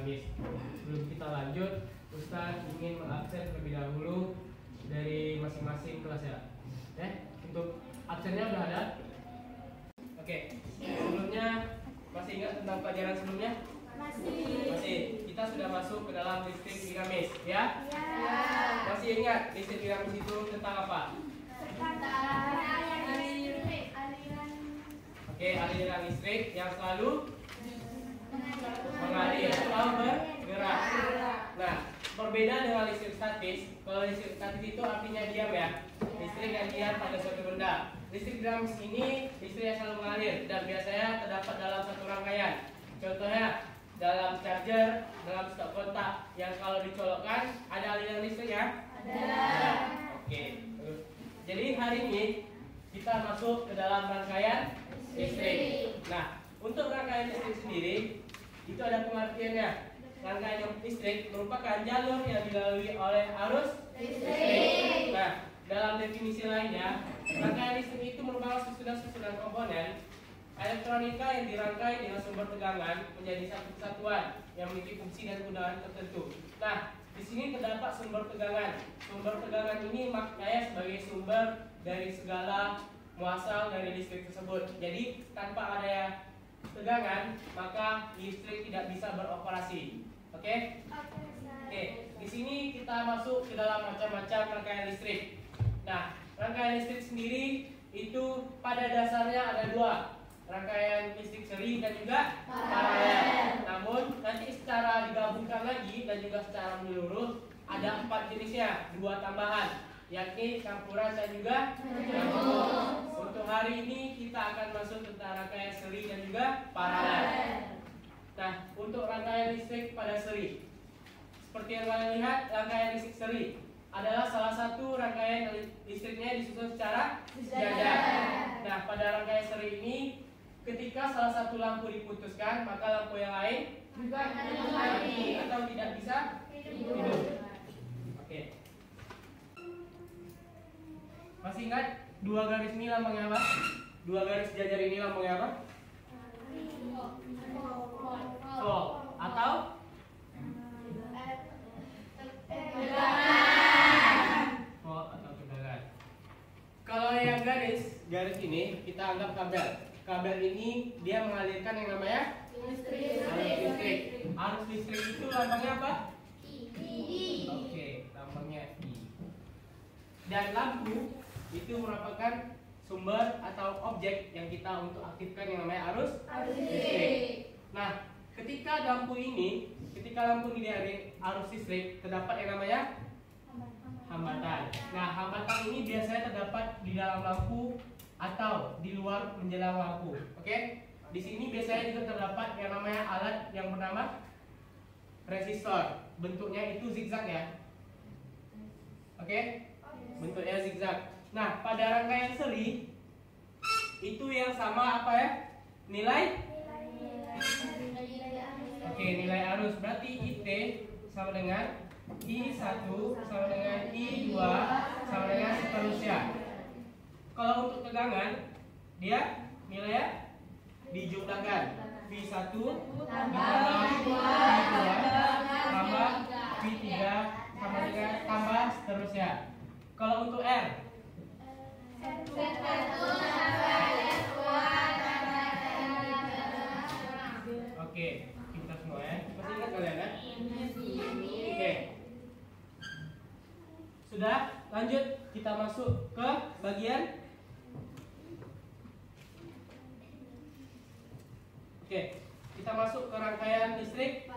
habis. Sebelum kita lanjut, Ustadz ingin mengabsen terlebih dahulu dari masing-masing kelas ya. Untuk absennya udah ada? Oke. Sebelumnya masih ingat tentang pelajaran sebelumnya? Masih. Kita sudah masuk ke dalam listrik dinamis, ya? Masih ingat listrik dinamis itu tentang apa? Oke, aliran listrik yang selalu mengalir atau bergerak. Nah, berbeda dengan listrik statis. Kalau listrik statis itu artinya diam ya, listrik yang diam pada suatu benda. Listrik dinamis ini listrik yang selalu mengalir dan biasanya terdapat dalam satu rangkaian. Contohnya dalam charger, dalam stop kontak yang kalau dicolokkan ada aliran listrik ya? Ada. Oke. Jadi hari ini kita masuk ke dalam rangkaian listrik. Nah, untuk rangkaian listrik sendiri itu ada pengertiannya. Rangkaian listrik merupakan jalur yang dilalui oleh arus listrik. Nah, dalam definisi lainnya, rangkaian listrik itu merupakan susunan komponen elektronika yang dirangkai dengan sumber tegangan menjadi satu kesatuan yang memiliki fungsi dan kegunaan tertentu. Nah, di sini terdapat sumber tegangan. Sumber tegangan ini maknanya sebagai sumber dari segala muasal dari listrik tersebut. Jadi tanpa adanya tegangan, maka listrik tidak bisa beroperasi. Oke? Oke. Di sini kita masuk ke dalam macam-macam rangkaian listrik. Nah, rangkaian listrik sendiri itu pada dasarnya ada dua, rangkaian listrik seri dan juga paralel. Namun nanti secara digabungkan lagi dan juga secara menyeluruh ada 4 jenisnya, 2 tambahan, yakni campuran dan juga campur. Untuk hari ini kita akan masuk tentang rangkaian seri dan juga paralel. Nah, untuk rangkaian listrik pada seri, seperti yang kalian lihat, rangkaian listrik seri adalah salah satu rangkaian listriknya disusun secara sejajar. Nah, pada rangkaian seri ini, ketika salah satu lampu diputuskan, maka lampu yang lain juga mati atau tidak bisa hidup. Oke. Masih ingat dua garis ini lambangnya apa? Dua garis sejajar ini lambangnya apa? Volt atau volt atau tegangan. Kalau yang garis ini kita anggap kabel. Kabel ini dia mengalirkan yang namanya listrik. Arus listrik itu lambangnya apa? I. Oke, lambangnya I. Dan lampu itu merupakan sumber atau objek yang kita untuk aktifkan yang namanya arus listrik. Nah, ketika lampu ini dari arus listrik terdapat yang namanya hambatan. Nah, hambatan ini biasanya terdapat di dalam lampu atau di luar menjelang lampu. Oke? Di sini biasanya juga terdapat yang namanya alat yang bernama resistor. Bentuknya itu zigzag ya. Oke? Bentuknya zigzag. Nah, pada rangkaian seri itu yang sama apa ya? Nilai? Oke, nilai arus. Berarti IT sama dengan I1 sama dengan I2 sama dengan seterusnya. Kalau untuk tegangan, dia nilainya dijumlahkan. V1 ditambah V2 tambah V3 sama dengan tambah seterusnya. Kalau untuk R, oke, kita semua ya. Masih ingat kalian kan? Oke. Sudah, lanjut kita masuk ke bagian. Oke, kita masuk ke rangkaian listrik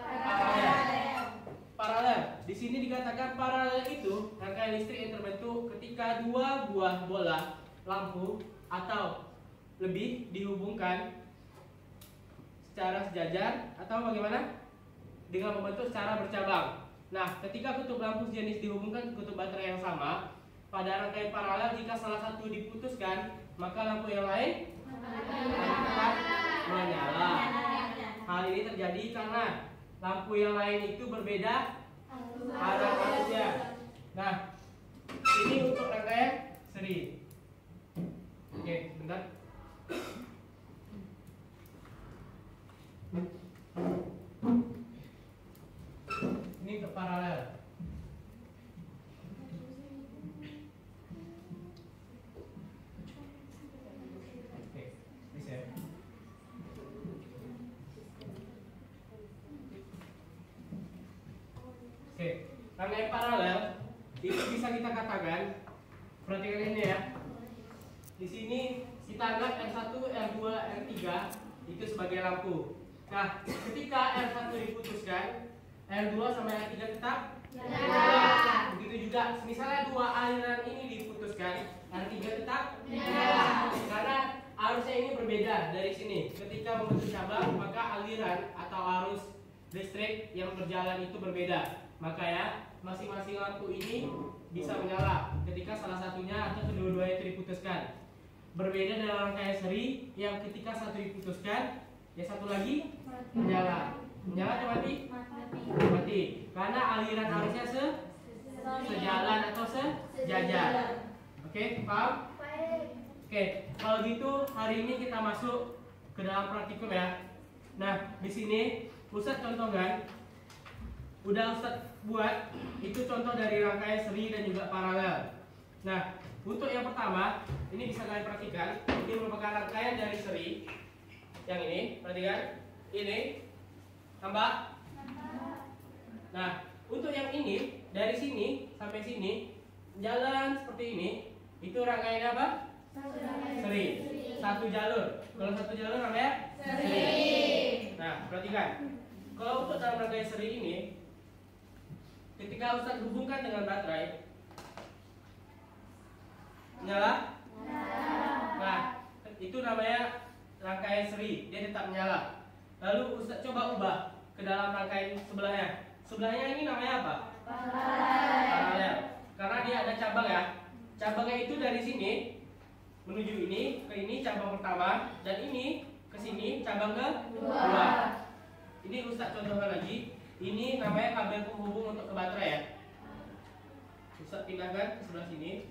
paralel. Di sini dikatakan paralel itu rangkaian listrik yang terbentuk ketika dua buah bola lampu atau lebih dihubungkan secara sejajar atau bagaimana? Dengan membentuk secara bercabang. Nah, ketika kutub lampu sejenis dihubungkan ke kutub baterai yang sama, pada rangkaian paralel jika salah satu diputuskan, maka lampu yang lain akan menyala. Hal ini terjadi karena lampu yang lain itu berbeda arah arusnya. Nah, ini untuk rangkaian seri. Oke, bentar. paralel. Oke, bisa. Oke, rangkaian paralel itu bisa kita katakan, perhatikan ini ya. Di sini kita anggap R1, R2, R3 itu sebagai lampu. Nah, ketika R1 diputuskan, R2 sampai R3 tetap nyala. Begitu juga, misalnya dua aliran ini diputuskan, R3 tetap nyala. Karena arusnya ini berbeda dari sini. Ketika membentuk cabang, maka aliran atau arus listrik yang berjalan itu berbeda. Maka ya, masing-masing lampu ini bisa menyala ketika salah satunya atau kedua-duanya itu diputuskan. Berbeda dalam rangkaian seri yang ketika satu diputuskan, ya satu lagi menyala. Menyala atau mati? Mati. Karena aliran arusnya sejalan atau sejajar. Oke, paham? Oke, kalau gitu hari ini kita masuk ke dalam praktikum ya. Nah, di sini Ustadz contohkan. Udah Ustadz buat itu contoh dari rangkaian seri dan juga paralel. Nah, untuk yang pertama, ini bisa kalian perhatikan. Ini merupakan rangkaian dari seri. Yang ini, perhatikan. Ini tambah. Nah, untuk yang ini dari sini sampai sini jalan seperti ini. Itu rangkaian apa? Seri. Satu jalur. Kalau satu jalur namanya seri. Nah, perhatikan. Kalau untuk dalam rangkaian seri ini, ketika Ustadz hubungkan dengan baterai, nyala? Nah, itu namanya rangkaian seri, dia tetap menyala. Lalu Ustadz coba ubah ke dalam rangkaian sebelahnya. Sebelahnya ini namanya apa? Paralel. Karena dia ada cabang ya. Cabangnya itu dari sini menuju ini, ke ini cabang pertama, dan ini ke sini cabang kedua. Ini Ustadz contohkan lagi. Ini namanya kabel penghubung untuk ke baterai ya. Ustadz pindahkan ke sebelah sini.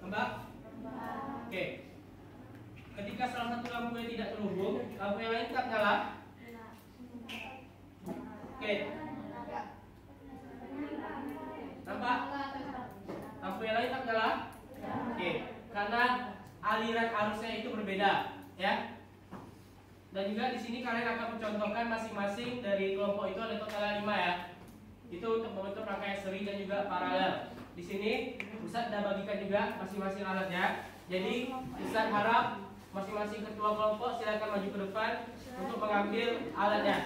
Mbak? Oke. Ketika salah satu lampu yang tidak terhubung, lampu yang lain tetap nyala? Oke. Nampak? Lampu yang lain tetap nyala? Oke. Karena aliran arusnya itu berbeda, ya. Dan juga di sini kalian akan mencontohkan masing-masing dari kelompok itu ada total 5 ya. Itu untuk membentuk rangkaian seri dan juga paralel. Di sini Ustadz sudah bagikan juga masing-masing alatnya. Jadi Ustadz harap masing-masing ketua kelompok silakan maju ke depan untuk mengambil alatnya.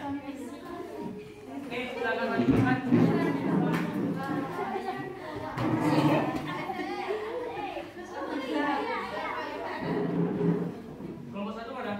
Oke, silakan maju ke depan. Kelompok 1 mana?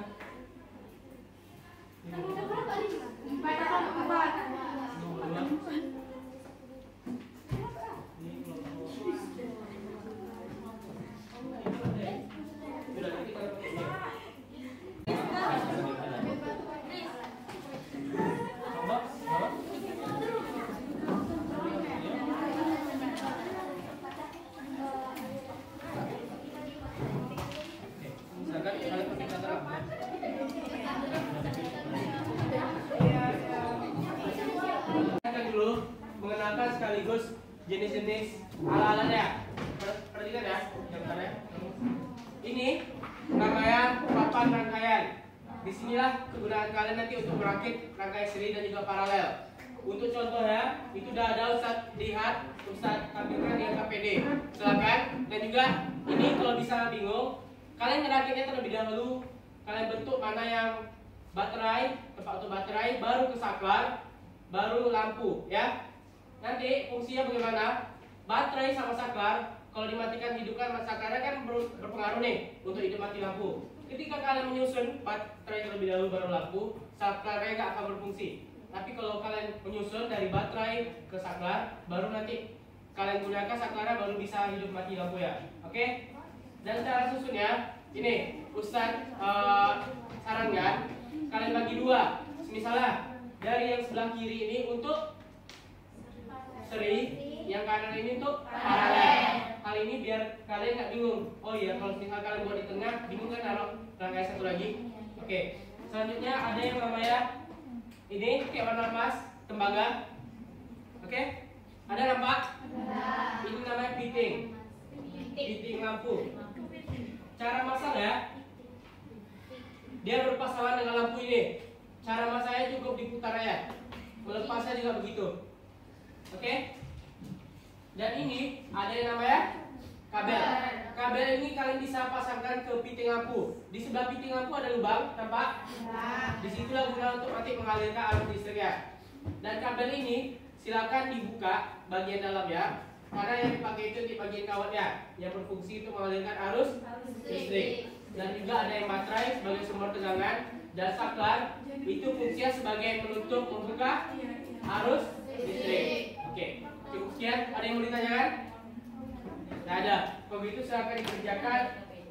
Mengenalkan sekaligus jenis-jenis ala-alanya. Perhatikan ya, ini namanya papan rangkaian. Disinilah kegunaan kalian nanti untuk merakit rangkaian seri dan juga paralel. Untuk contohnya, itu sudah ada Ustadz lihat, Ustadz tampilkan di KPD. Silakan. Dan juga ini kalau bisa bingung, kalian ngerakitnya terlebih dahulu. Kalian bentuk mana yang baterai, tempat untuk baterai, baru ke saklar, baru lampu, ya. Nanti fungsinya bagaimana? Baterai sama saklar, kalau dimatikan hidupkan saklarnya kan berpengaruh nih untuk hidup mati lampu. Ketika kalian menyusun baterai terlebih dahulu baru lampu, saklarnya nggak akan berfungsi. Tapi kalau kalian menyusun dari baterai ke saklar, baru nanti kalian gunakan saklarnya baru bisa hidup mati lampu ya. Oke? Dan cara susunnya ini, Ustadz sarankan kalian bagi dua. Misalnya dari yang sebelah kiri ini untuk seri, yang kanan ini untuk paralel. Hal ini biar kalian nggak bingung. Oh iya, kalau misalnya kalian buat di tengah, bingung kan naruh rangkaian satu lagi. Oke, selanjutnya ada yang namanya ini kayak warna emas, tembaga. Oke, ada nampak? Ini namanya piting. Piting lampu. Cara masang ya, dia berpasangan dengan lampu ini. Cara masangnya cukup diputar aja. Melepasnya juga begitu. Oke? Dan ini ada yang namanya kabel. Kabel ini kalian bisa pasangkan ke piting lampu. Di sebelah piting lampu ada lubang, tampak? Disitulah guna untuk nanti mengalirkan arus listriknya. Dan kabel ini silakan dibuka bagian dalam ya, karena yang dipakai itu di bagian kawatnya yang berfungsi untuk mengalirkan arus listrik. Dan juga ada yang baterai sebagai sumber tegangan, dan saklar itu fungsinya sebagai penutup membuka arus listrik. Oke, cukup sekian. Ada yang mau ditanyakan? Tidak ada. Kalau begitu silakan dikerjakan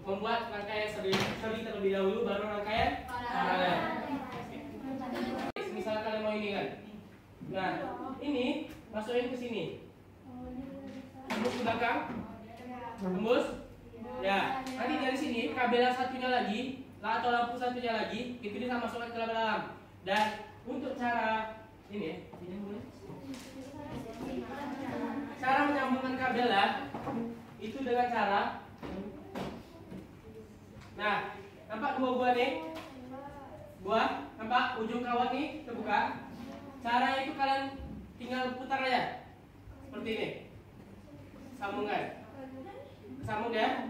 membuat rangkaian seri terlebih dahulu, baru rangkaian paralel. Misalnya kalian mau ini kan, nah ini masukin ke sini, tembus ke belakang, tembus. Ya, nanti dari sini kabel satunya lagi, atau lampu satunya lagi, itu bisa masukkan ke dalam. Dan untuk cara ini, cara menyambungkan kabel lah, itu dengan cara, nah, nampak dua buah nih, buah, nampak ujung kawat nih terbuka. Caranya itu kalian tinggal putar aja, seperti ini, sambungkan, sambung ya.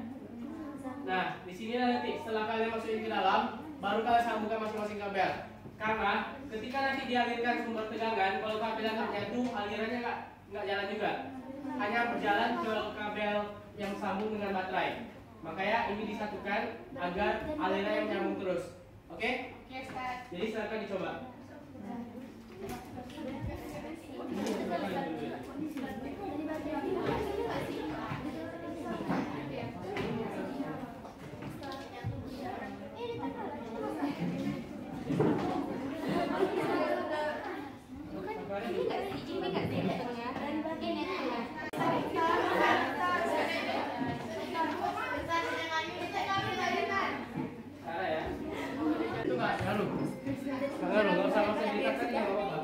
Nah, di sini nanti setelah kalian masukin ke dalam, baru kalian sambungkan masing-masing kabel. Karena ketika nanti dialirkan sumber tegangan, kalau kabelnya nggak nyatu, alirannya nggak jalan juga. Hanya berjalan ke kabel yang sambung dengan baterai. Makanya ini disatukan agar aliran yang menyambung terus. Oke? Jadi silakan dicoba. Nggak usah ditekan ya, nggak apa-apa.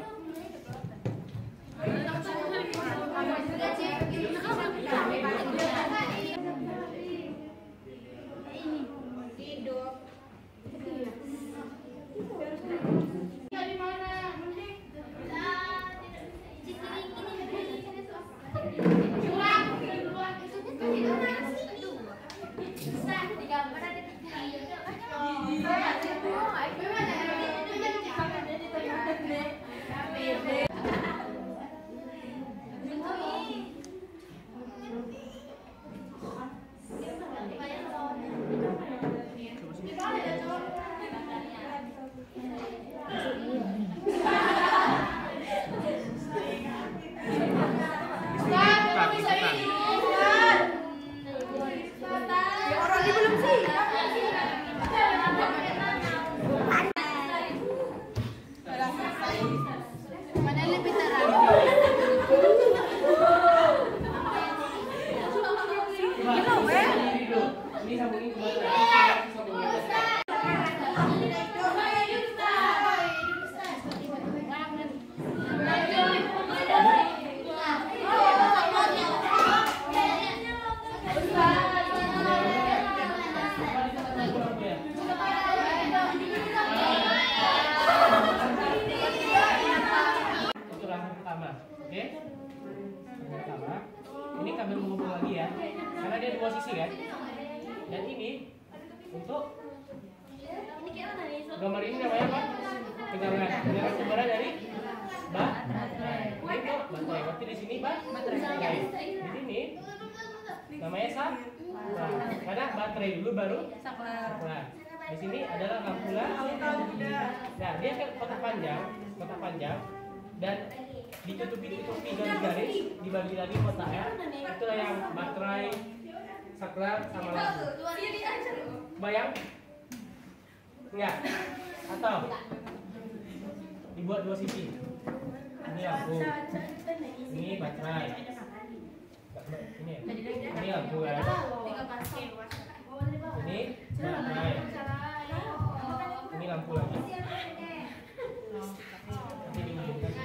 Ini kabel menghubung lagi ya, karena dia dua sisi kan. Dan ini untuk gambar ini namanya apa? Tegangan. Tegangan sumbernya dari baterai. Ini kok baterai. Berarti di sini baterai. Di sini namanya saklar. Karena baterai dulu baru saklar. Di sini adalah lampu lampu. Nah, dia kan kotak panjang dan ditutupi garis, dibagi lagi kotaknya. Itulah yang baterai, saklar sama lampu. Bayang? Enggak? Atau dibuat dua sisi. Ini lampu, ini baterai. Ini lampu kan. Ini baterai. Ini lampu lagi. Nanti dimundurkan.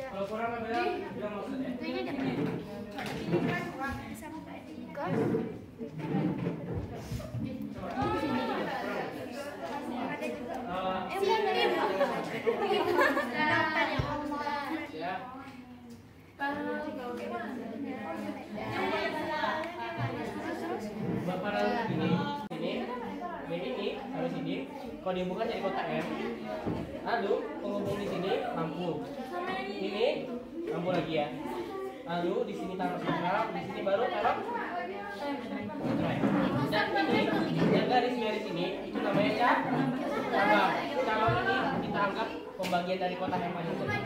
Kalau kurang bilang maksudnya. Ini harus ini. Kalau dibuka jadi kotak M. Lalu penghubung di sini lampu. Ini lampu lagi ya. Lalu di sini taruh sentral, di sini baru taruh baterai. Dan ini yang garis ini itu namanya cabang. Cabang ini kita anggap pembagian dari kotak yang paling penting.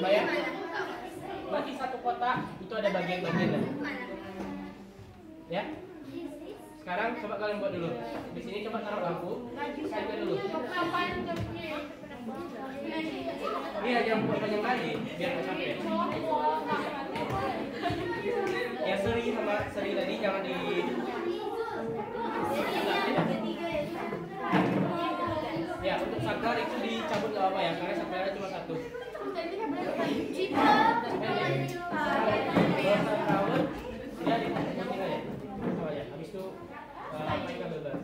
Bayang? Berarti satu kotak itu ada bagian-bagiannya. Ya? Sekarang coba kalian buat dulu. Di sini coba taruh lampu. Kaitkan dulu. Iya, jangan buat panjang kali biar nggak capek. Ya seri sama seri tadi jangan di. Ya untuk saklar itu dicabut nggak apa ya karena saklarnya cuma satu. Ya dipunting aja. Oh ya, habis itu mainkan bebas.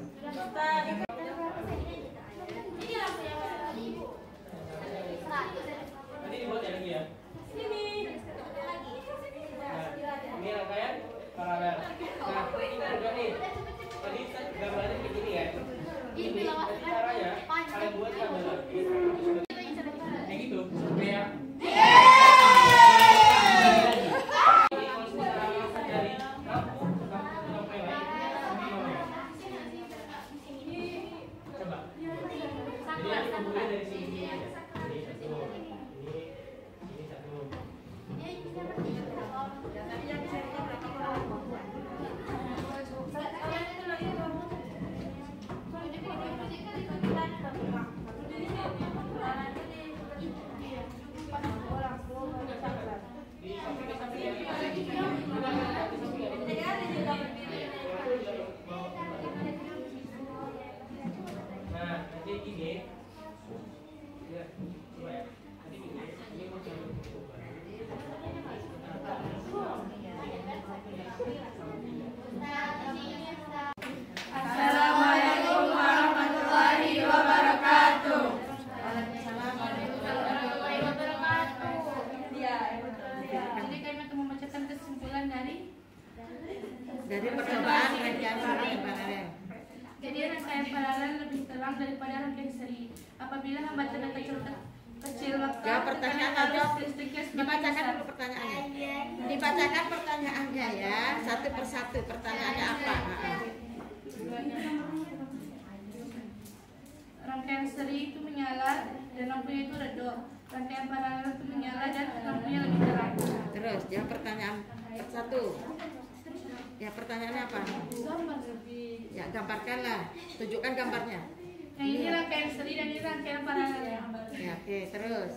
Nanti dibuat ya lagi ya. Nah, ini rangkaian paralel. Nah, ini juga nih. Tadi gambarnya begini ya. Ini caranya kalian buat kabel. Kayak gitu supaya dari percobaan rangkaian paralel. Jadi rangkaian paralel lebih terang daripada rangkaian seri. Apabila hambatan kecil maka Jawab pertanyaan aja. listriknya Dibacakan dulu pertanyaannya. Dibacakan pertanyaannya ya, satu persatu. Pertanyaannya apa? Rangkaian seri itu menyala dan lampunya itu redup. Rangkaian paralel itu menyala dan lampunya lebih terang. Terus jawab pertanyaan persatu. Ya pertanyaannya apa? Ya gambarkanlah, tunjukkan gambarnya. Yang ini rangkaian seri dan ini rangkaian paralel. Ya oke, terus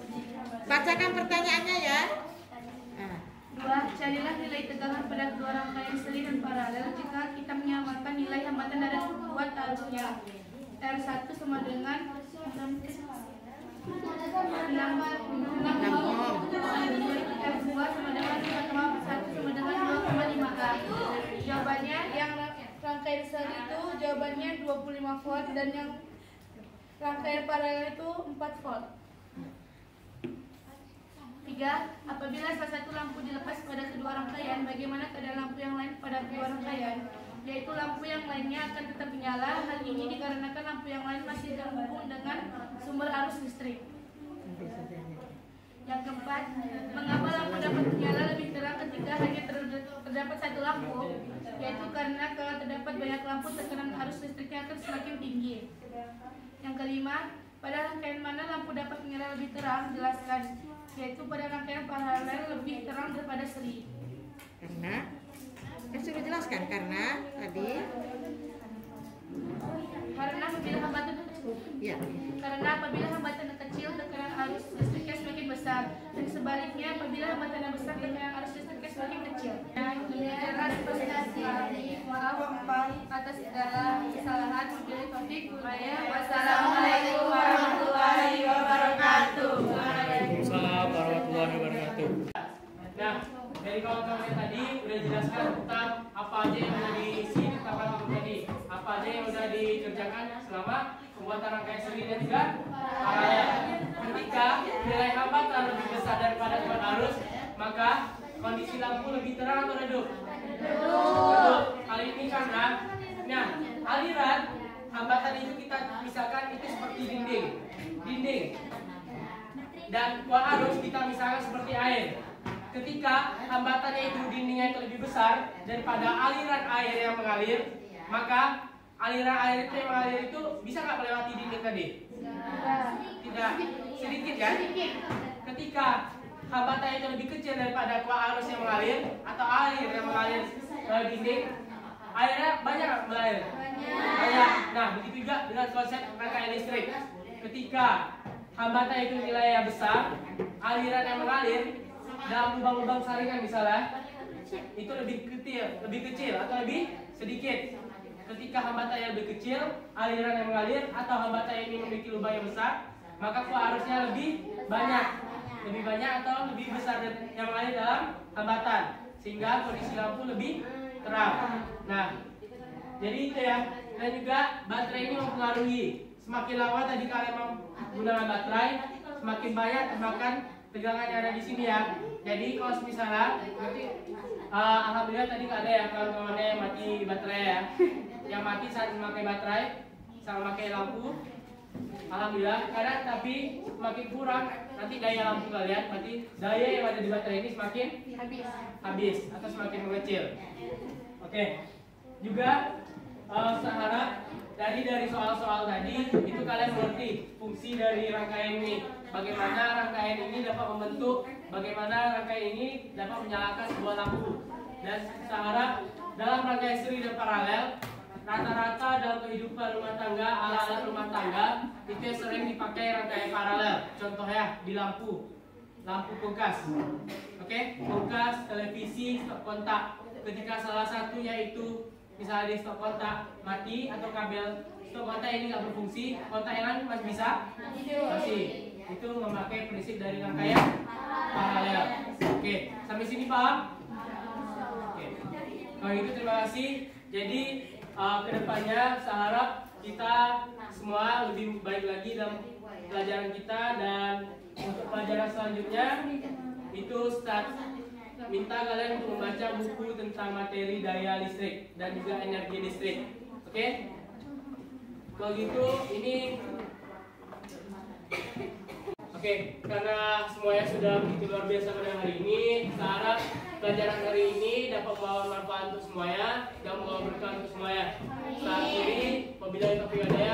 bacakan pertanyaannya ya. Nah. 2. Carilah nilai tegangan pada kedua rangkaian seri dan paralel jika kita menyamakan nilai hambatan dari buat arusnya. R1 sama dengan 6 ohm. R2 sama dengan 5,1 sama dengan 2,5 A. Jawabannya yang rangkaian seri itu jawabannya 25 volt dan yang rangkaian paralel itu 4 volt. 3. Apabila salah satu lampu dilepas pada kedua rangkaian, bagaimana keadaan lampu yang lain pada kedua rangkaian? Yaitu lampu yang lainnya akan tetap menyala. Hal ini dikarenakan lampu yang lain masih terhubung dengan sumber arus listrik. Yang keempat, mengapa lampu dapat menyala lebih terang ketika hanya terdapat satu lampu? yaitu karena kalau terdapat banyak lampu tekanan arus listriknya akan semakin tinggi. Yang kelima, pada rangkaian mana lampu dapat menyala lebih terang? Jelaskan, yaitu pada rangkaian paralel lebih terang daripada seri. Karena sudah jelaskan, karena tadi apabila hambatan kecil tekanan arus listriknya semakin besar, dan sebaliknya apabila hambatan yang besar tekanan arus listriknya semakin kecil. Demikianlah presentasi. Maaf atas segala kesalahan. Wassalamualaikum warahmatullahi wabarakatuh. Waalaikumsalam warahmatullahi wabarakatuh. Nah, dari kawan-kawan yang tadi udah jelaskan tentang apa aja yang udah diisi di tahapan tadi, apa aja yang udah dikerjakan selama pembuatan rangkaian seri dan juga paralel. Ketika nilai hambatan lebih besar daripada kuat arus, maka kondisi lampu lebih terang atau redup? Redup. Hal ini karena, nah, aliran hambatan itu kita misalkan itu seperti dinding, dan kuat arus kita misalkan seperti air. Ketika hambatannya itu dindingnya itu lebih besar daripada aliran air yang mengalir, maka aliran air itu yang mengalir itu bisa nggak melewati dinding tadi? Tidak, sedikit kan? Ketika hambatannya itu lebih kecil daripada kuah arus yang mengalir atau air yang mengalir ke dinding, airnya banyak nggak mengalir? Banyak. Nah, begitu juga dengan konsep rangkaian listrik. Ketika hambatannya itu nilainya besar, aliran yang mengalir dalam lubang-lubang saringan misalnya itu lebih kecil atau lebih sedikit. Ketika hambatannya lebih kecil, aliran yang mengalir atau hambatan ini memiliki lubang yang besar, maka kuah arusnya lebih banyak atau lebih besar yang mengalir dalam hambatan, sehingga kondisi lampu lebih terang. Nah, jadi itu ya. Dan juga baterai ini mempengaruhi. Semakin lama tadi kalian menggunakan baterai, semakin banyak termakan tegangan yang ada di sini ya. Jadi kalau misalnya nanti alhamdulillah tadi nggak ada ya kawan-kawannya yang mati baterai ya. Yang mati saat memakai baterai saat memakai lampu, alhamdulillah. Karena tapi semakin kurang nanti daya lampu kalian, berarti daya yang ada di baterai ini semakin habis atau semakin mengecil. Oke. Juga saya harap dari soal-soal tadi itu kalian mengerti fungsi dari rangkaian ini. Bagaimana rangkaian ini dapat membentuk, bagaimana rangkaian ini dapat menyalakan sebuah lampu. Dan saya harap dalam rangkaian seri dan paralel, rata-rata dalam kehidupan rumah tangga, alat-alat rumah tangga itu yang sering dipakai rangkaian paralel. Contohnya di lampu kulkas, oke, kulkas, televisi, stop kontak. Ketika salah satunya itu misalnya di stop kontak mati atau kabel stop kontak ini nggak berfungsi, kontak yang lain masih bisa? Masih. Itu memakai prinsip dari rangkaian paralel. Oke, sampai sini paham? Oke. Kalau gitu terima kasih. Jadi kedepannya saya harap kita semua lebih baik lagi dalam pelajaran kita, dan untuk pelajaran selanjutnya itu minta kalian untuk membaca buku tentang materi daya listrik dan juga energi listrik. Oke? Kalau gitu ini oke, karena semuanya sudah begitu luar biasa pada hari ini, saya harap pelajaran hari ini dapat membawa manfaat untuk semuanya dan membawa berkah untuk semuanya. Saya akhiri, wabillahi taufiq wal hidayah.